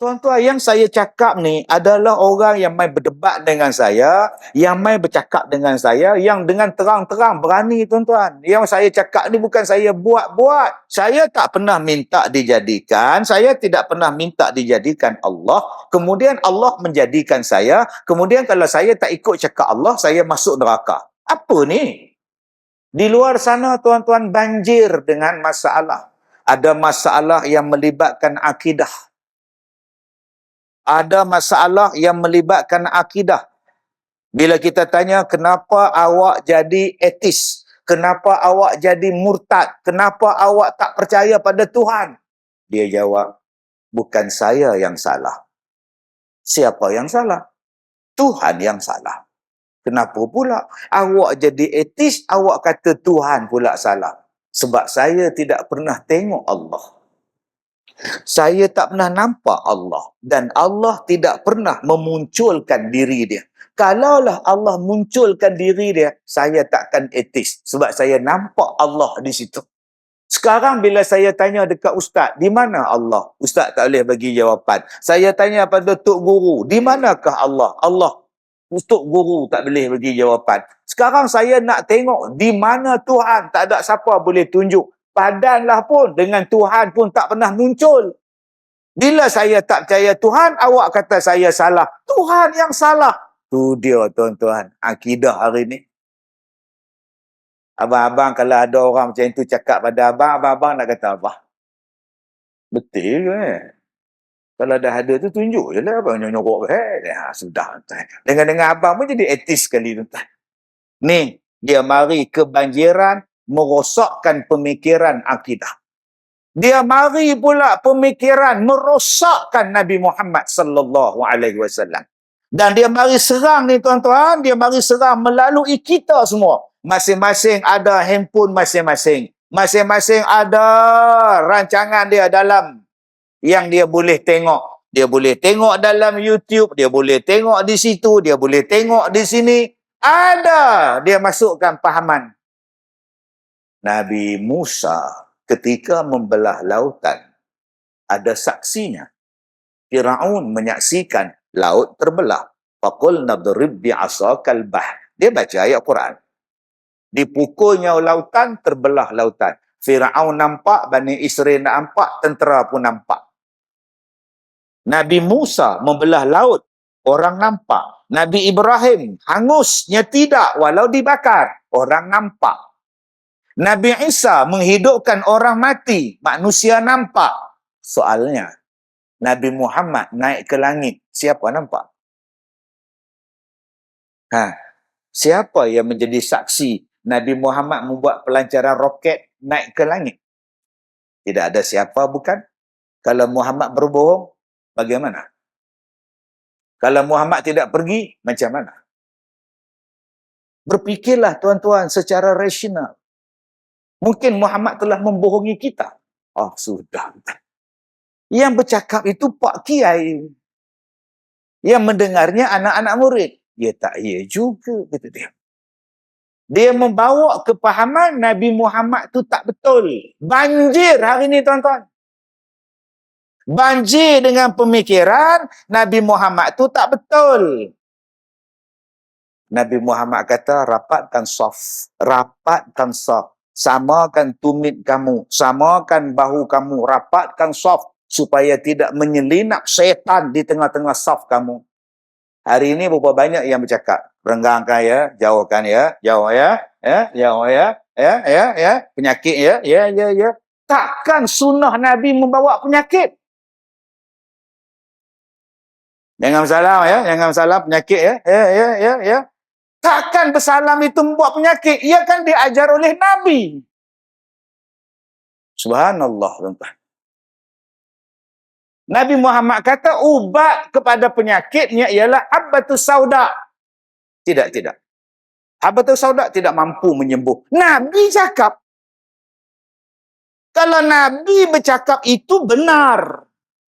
Tuan-tuan, yang saya cakap ni adalah orang yang mai berdebat dengan saya, yang mai bercakap dengan saya, yang dengan terang-terang berani, tuan-tuan. Yang saya cakap ni bukan saya buat-buat. Saya tak pernah minta dijadikan, saya tidak pernah minta dijadikan Allah. Kemudian Allah menjadikan saya, kemudian kalau saya tak ikut cakap Allah, saya masuk neraka. Apa ni? Di luar sana, tuan-tuan, banjir dengan masalah. Ada masalah yang melibatkan akidah. Ada masalah yang melibatkan akidah. Bila kita tanya, kenapa awak jadi etis? Kenapa awak jadi murtad? Kenapa awak tak percaya pada Tuhan? Dia jawab, bukan saya yang salah. Siapa yang salah? Tuhan yang salah. Kenapa pula awak jadi etis, awak kata Tuhan pula salah? Sebab saya tidak pernah tengok Allah. Saya tak pernah nampak Allah. Dan Allah tidak pernah memunculkan diri dia. Kalaulah Allah munculkan diri dia, saya takkan etis. Sebab saya nampak Allah di situ. Sekarang bila saya tanya dekat ustaz, di mana Allah? Ustaz tak boleh bagi jawapan. Saya tanya pada Tok Guru, di manakah Allah? Allah. Tok Guru tak boleh bagi jawapan. Sekarang saya nak tengok di mana Tuhan. Tak ada siapa boleh tunjuk. Padanlah pun dengan Tuhan pun tak pernah muncul. Bila saya tak percaya Tuhan, awak kata saya salah. Tuhan yang salah. Tu dia, tuan-tuan, akidah hari ni. Abang-abang kalau ada orang macam itu cakap pada abang, abang-abang nak kata apa? Betul ke? Kalau dah ada tu tunjuk je lah. Abang nyorok. Sudah. Dengan abang pun jadi etis sekali, tuan-tuan. Ni, dia mari kebanjiran merosakkan pemikiran akidah. Dia mari pula pemikiran merosakkan Nabi Muhammad sallallahu alaihi wasallam. Dan dia mari serang ni, tuan-tuan, dia mari serang melalui kita semua. Masing-masing ada handphone masing-masing. Masing-masing ada rancangan dia dalam yang dia boleh tengok. Dia boleh tengok dalam YouTube, dia boleh tengok di situ, dia boleh tengok di sini. Ada dia masukkan pahaman. Nabi Musa ketika membelah lautan, ada saksinya. Firaun menyaksikan laut terbelah. Faqul nadrib bi'asakal bahr. Dia baca ayat Quran. Dipukulnya lautan, terbelah lautan. Firaun nampak, Bani Israel nampak, tentera pun nampak. Nabi Musa membelah laut, orang nampak. Nabi Ibrahim hangusnya tidak walau dibakar, orang nampak. Nabi Isa menghidupkan orang mati, manusia nampak. Soalnya, Nabi Muhammad naik ke langit, siapa nampak? Siapa yang menjadi saksi Nabi Muhammad membuat pelancaran roket naik ke langit? Tidak ada siapa, bukan? Kalau Muhammad berbohong, bagaimana? Kalau Muhammad tidak pergi, macam mana? Berfikirlah, tuan-tuan, secara rasional. Mungkin Muhammad telah membohongi kita. Sudah. Yang bercakap itu Pak Kiai. Yang mendengarnya anak-anak murid. Ya tak, ya juga, kata dia. Dia membawa kepahaman Nabi Muhammad tu tak betul. Banjir hari ni, tuan-tuan. Banjir dengan pemikiran Nabi Muhammad tu tak betul. Nabi Muhammad kata, rapatkan saf. Rapatkan saf. Samakan tumit kamu, samakan bahu kamu, rapatkan saf supaya tidak menyelinap syaitan di tengah-tengah saf kamu. Hari ini berapa banyak yang bercakap, renggangkan ya, jauhkan ya, jauh ya, jauh ya, penyakit ya. Takkan sunnah Nabi membawa penyakit. Jangan salam ya, jangan salam penyakit ya. Takkan bersalam itu membuat penyakit. Ia kan diajar oleh Nabi. Subhanallah, tuan-tuan. Nabi Muhammad kata ubat kepada penyakitnya ialah habbatus sauda. Tidak. Habbatus sauda tidak mampu menyembuh. Nabi cakap. Kalau Nabi bercakap itu benar.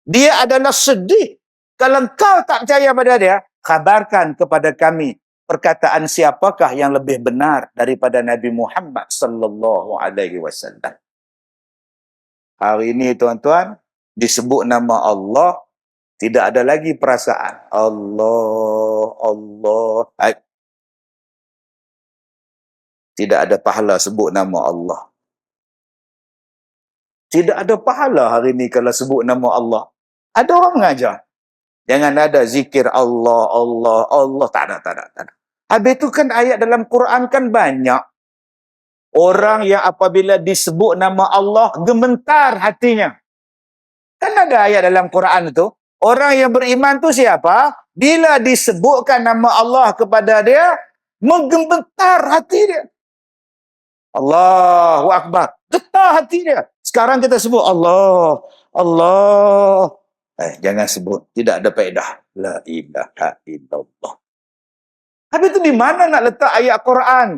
Dia adalah sedih. Kalau kau tak percaya pada dia, khabarkan kepada kami. Perkataan siapakah yang lebih benar daripada Nabi Muhammad sallallahu alaihi wasallam. Hari ini, tuan-tuan, disebut nama Allah, Tidak ada lagi perasaan. Allah, Allah. Tidak ada pahala sebut nama Allah. Tidak ada pahala hari ini kalau sebut nama Allah. Ada orang mengajar. Jangan ada zikir Allah, Allah, Allah. Tak ada, tak ada, tak ada. Habis itu kan ayat dalam Quran kan banyak. Orang yang apabila disebut nama Allah, gemetar hatinya. Kan ada ayat dalam Quran itu. Orang yang beriman tu siapa? Bila disebutkan nama Allah kepada dia, menggemetar hati dia. Allahu Akbar. Getar hati dia. Sekarang kita sebut Allah, Allah. Jangan sebut. Tidak ada faedah. La ilaha illallah. Habis itu di mana nak letak ayat Quran?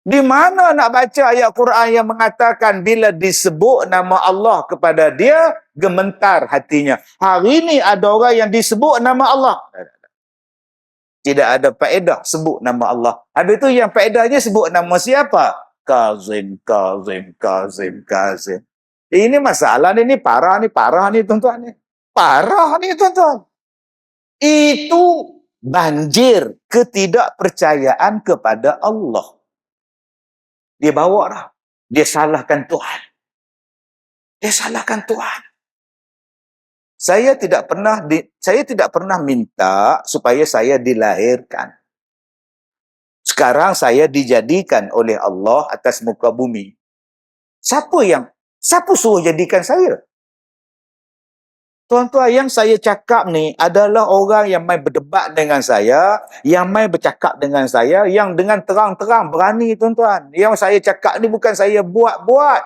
Di mana nak baca ayat Quran yang mengatakan bila disebut nama Allah kepada dia, gemetar hatinya. Hari ini ada orang yang disebut nama Allah. Tidak ada faedah sebut nama Allah. Habis itu yang faedahnya sebut nama siapa? Kazim, Kazim, Kazim, Kazim. Ini masalah ni parah ni tuan-tuan ni. Parah ni tuan-tuan. Itu banjir ketidakpercayaan kepada Allah. Dia bawa dah. Dia salahkan Tuhan. Dia salahkan Tuhan. Saya tidak pernah minta supaya saya dilahirkan. Sekarang saya dijadikan oleh Allah atas muka bumi. Siapa suruh jadikan saya? Tuan-tuan, yang saya cakap ni adalah orang yang main berdebat dengan saya, yang main bercakap dengan saya, yang dengan terang-terang berani, tuan-tuan. Yang saya cakap ni bukan saya buat-buat.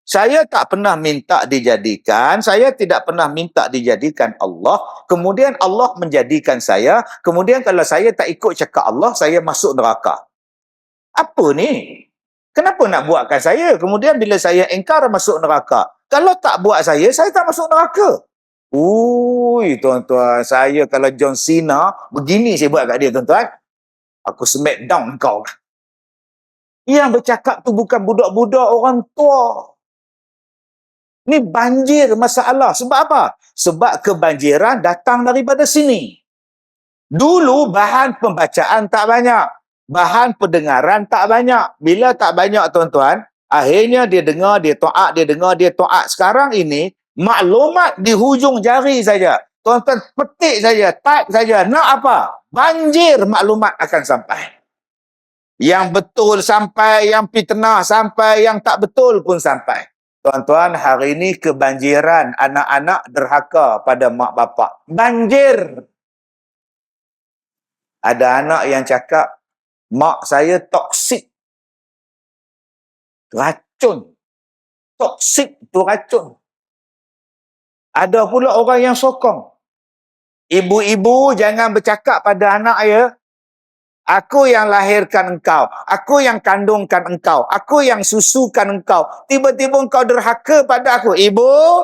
Saya tak pernah minta dijadikan, saya tidak pernah minta dijadikan Allah, kemudian Allah menjadikan saya, kemudian kalau saya tak ikut cakap Allah, saya masuk neraka. Apa ni? Kenapa nak buatkan saya? Kemudian bila saya engkar masuk neraka. Kalau tak buat saya tak masuk neraka. Ui, tuan-tuan, saya kalau John Cena, begini saya buat kat dia, tuan-tuan. Aku smackdown kau. Yang bercakap tu bukan budak-budak, orang tua. Ni banjir masalah. Sebab apa? Sebab kebanjiran datang daripada sini. Dulu bahan pembacaan tak banyak. Bahan pendengaran tak banyak. Bila tak banyak, tuan-tuan, akhirnya dia dengar, dia taat, dia dengar, dia taat. Sekarang ini, maklumat di hujung jari saja. Tuan-tuan, petik saja, type saja. Nak apa? Banjir maklumat akan sampai. Yang betul sampai, yang fitnah sampai, yang tak betul pun sampai. Tuan-tuan, hari ini kebanjiran anak-anak derhaka pada mak bapak. Banjir. Ada anak yang cakap, mak saya toksik. Racun. Toksik tu racun. Ada pula orang yang sokong. Ibu-ibu jangan bercakap pada anak ya. Aku yang lahirkan engkau. Aku yang kandungkan engkau. Aku yang susukan engkau. Tiba-tiba engkau derhaka pada aku. Ibu,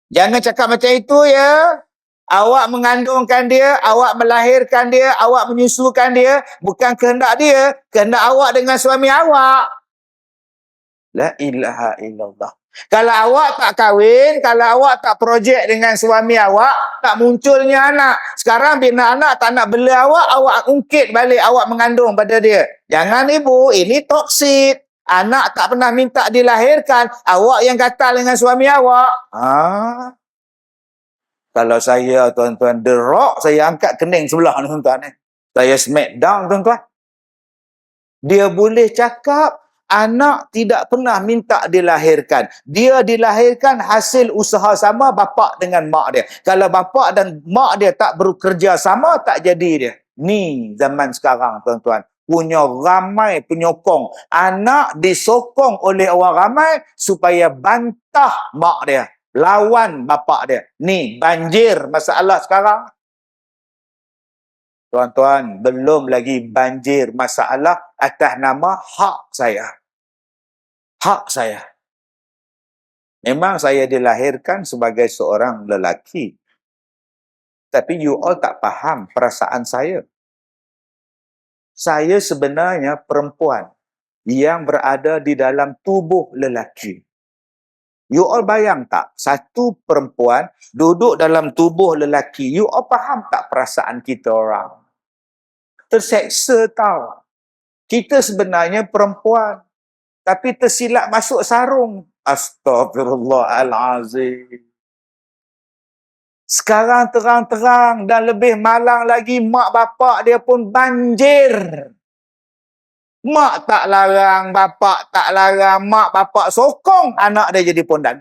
jangan cakap macam itu ya. Awak mengandungkan dia, awak melahirkan dia, awak menyusukan dia. Bukan kehendak dia. Kehendak awak dengan suami awak. La ilaha illallah. Kalau awak tak kahwin, kalau awak tak projek dengan suami awak, tak munculnya anak. Sekarang bila anak tak nak bela awak, awak ungkit balik awak mengandung pada dia. Jangan ibu, ini toksik. Anak tak pernah minta dilahirkan, awak yang gatal dengan suami awak. Kalau saya, tuan-tuan, The Rock, saya angkat kening sebelah ni, tuan-tuan. Saya smackdown, tuan-tuan. Dia boleh cakap, anak tidak pernah minta dilahirkan. Dia dilahirkan hasil usaha sama bapa dengan mak dia. Kalau bapa dan mak dia tak bekerja sama, tak jadi dia. Ni zaman sekarang, tuan-tuan. Punya ramai penyokong. Anak disokong oleh orang ramai supaya bantah mak dia. Lawan bapa dia. Ni banjir masalah sekarang. Tuan-tuan, belum lagi banjir masalah atas nama hak saya. Hak saya. Memang saya dilahirkan sebagai seorang lelaki. Tapi you all tak faham perasaan saya. Saya sebenarnya perempuan yang berada di dalam tubuh lelaki. You all bayang tak? Satu perempuan duduk dalam tubuh lelaki. You all faham tak perasaan kita orang? Terseksa tau. Kita sebenarnya perempuan. Tapi tersilap masuk sarung. Astaghfirullahalazim. Sekarang terang-terang dan lebih malang lagi, mak bapak dia pun banjir. Mak tak larang, bapak tak larang, mak bapak sokong anak dia jadi pondan.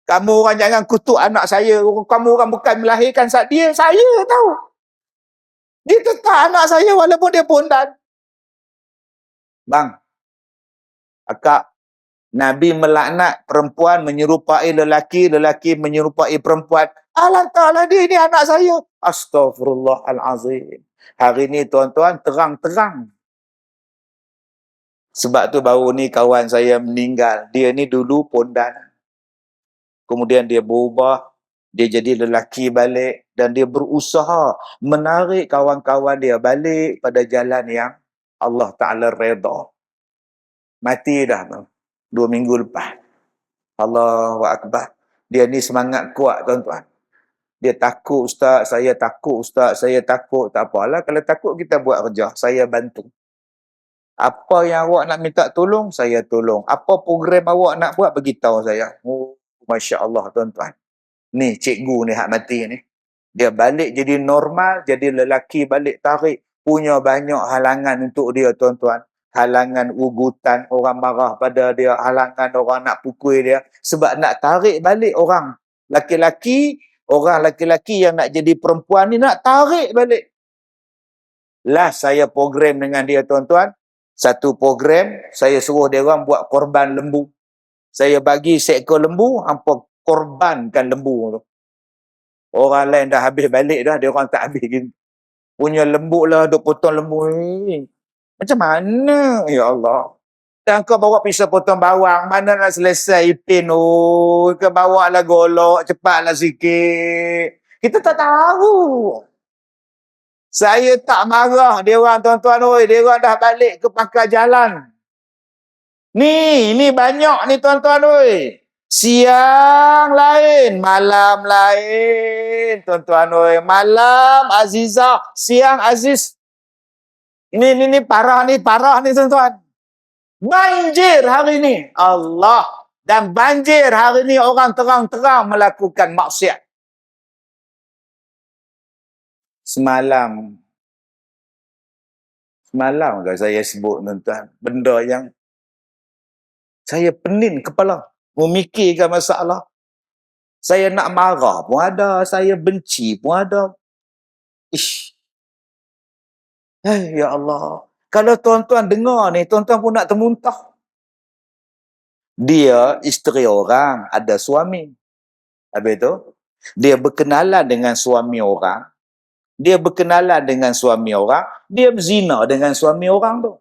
Kamu orang jangan kutuk anak saya. Kamu orang bukan melahirkan dia. Saya tahu. Dia tetap anak saya walaupun dia pondan. Bang, akak, Nabi melaknat perempuan menyerupai lelaki, lelaki menyerupai perempuan. Alantalah dia ni anak saya. Astaghfirullahalazim. Hari ni tuan-tuan terang-terang. Sebab tu baru ni kawan saya meninggal. Dia ni dulu pondan. Kemudian dia berubah. Dia jadi lelaki balik. Dan dia berusaha menarik kawan-kawan dia balik pada jalan yang Allah Ta'ala redha. Mati dah. 2 minggu lepas. Allahu Akbar. Dia ni semangat kuat tuan-tuan. Dia takut ustaz, saya takut ustaz, saya takut. Tak apalah, kalau takut kita buat kerja. Saya bantu. Apa yang awak nak minta tolong, saya tolong. Apa program awak nak buat, beritahu saya. Oh, Masya Allah tuan-tuan. Ni cikgu ni hak mati ni. Dia balik jadi normal, jadi lelaki balik tarik. Punya banyak halangan untuk dia tuan-tuan. Halangan ugutan, orang marah pada dia. Halangan orang nak pukul dia. Sebab nak tarik balik orang. Laki-laki, orang laki-laki yang nak jadi perempuan ni nak tarik balik. Last saya program dengan dia tuan-tuan. Satu program, saya suruh dia orang buat korban lembu. Saya bagi seekor lembu, hampa korbankan lembu tu. Orang lain dah habis balik dah, dia orang tak habis gitu. Punya lembu lah, duk potong lembu ni. Macam mana? Ya Allah. Dan kau bawa pisau potong bawang, mana nak selesai ipin? Oh, kau bawa lah golok, cepatlah sikit. Kita tak tahu. Saya tak marah dia orang tuan-tuan. Oi, dia orang dah balik ke pangkal jalan. Ni banyak ni tuan-tuan. Oi. Siang lain, malam lain. Tuan-tuan. Oi. Malam Azizah, siang Aziz. Ini parah ni tuan-tuan. Banjir hari ni. Allah. Dan banjir hari ni orang terang-terang melakukan maksiat. Semalam ke saya sebut tuan-tuan. Benda yang saya pening kepala. Memikirkan masalah. Saya nak marah pun ada. Saya benci pun ada. Ish. Ya Allah. Kalau tuan-tuan dengar ni, tuan-tuan pun nak termuntah. Dia isteri orang, ada suami. Habis tu, dia berkenalan dengan suami orang. Dia berkenalan dengan suami orang. Dia berzina dengan suami orang tu.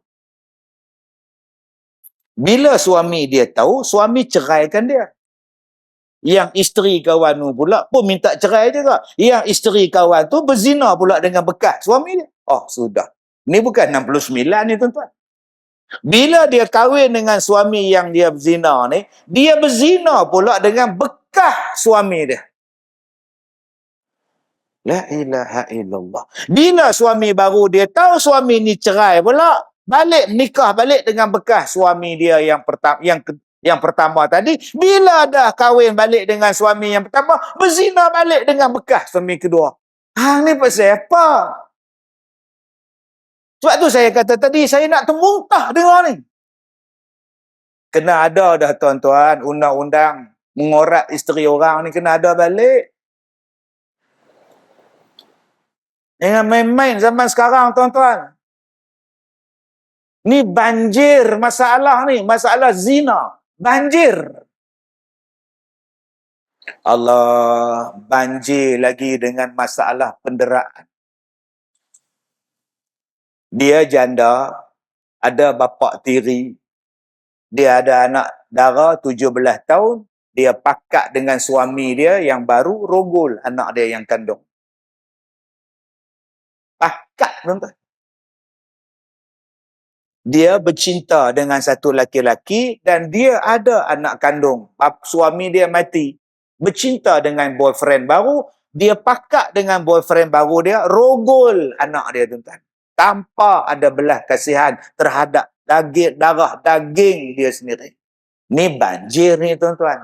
Bila suami dia tahu, suami ceraikan dia. Yang isteri kawan tu pula pun minta cerai juga. Yang isteri kawan tu berzina pula dengan bekas suami dia. Oh, sudah. Ni bukan 69 ni tuan-tuan. Bila dia kahwin dengan suami yang dia berzina ni, dia berzina pula dengan bekas suami dia. La ilaha illallah. Bila suami baru dia tahu suami ni cerai pula, balik nikah balik dengan bekas suami dia yang pertama tadi. Bila dah kahwin balik dengan suami yang pertama, berzina balik dengan bekas suami kedua. Ni pasal apa? Sebab tu saya kata tadi, saya nak termuntah dengar ni. Kena ada dah tuan-tuan, undang-undang mengorat isteri orang ni kena ada balik. Jangan main-main zaman sekarang tuan-tuan. Ni banjir masalah ni, masalah zina. Banjir. Allah, banjir lagi dengan masalah penderaan. Dia janda, ada bapa tiri. Dia ada anak dara 17 tahun. Dia pakat dengan suami dia yang baru rogol anak dia yang kandung. Pakat tuan-tuan. Dia bercinta dengan satu laki-laki dan dia ada anak kandung. Suami dia mati. Bercinta dengan boyfriend baru, dia pakat dengan boyfriend baru dia, rogol anak dia, tuan-tuan. Tanpa ada belas kasihan terhadap darah daging dia sendiri. Ni banjir ni, tuan-tuan.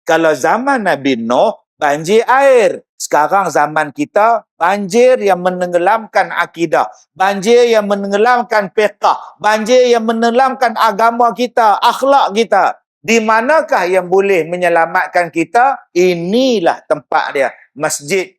Kalau zaman Nabi Nuh, banjir air. Sekarang zaman kita, banjir yang menenggelamkan akidah. Banjir yang menenggelamkan fiqh. Banjir yang menenggelamkan agama kita, akhlak kita. Di manakah yang boleh menyelamatkan kita? Inilah tempat dia. Masjid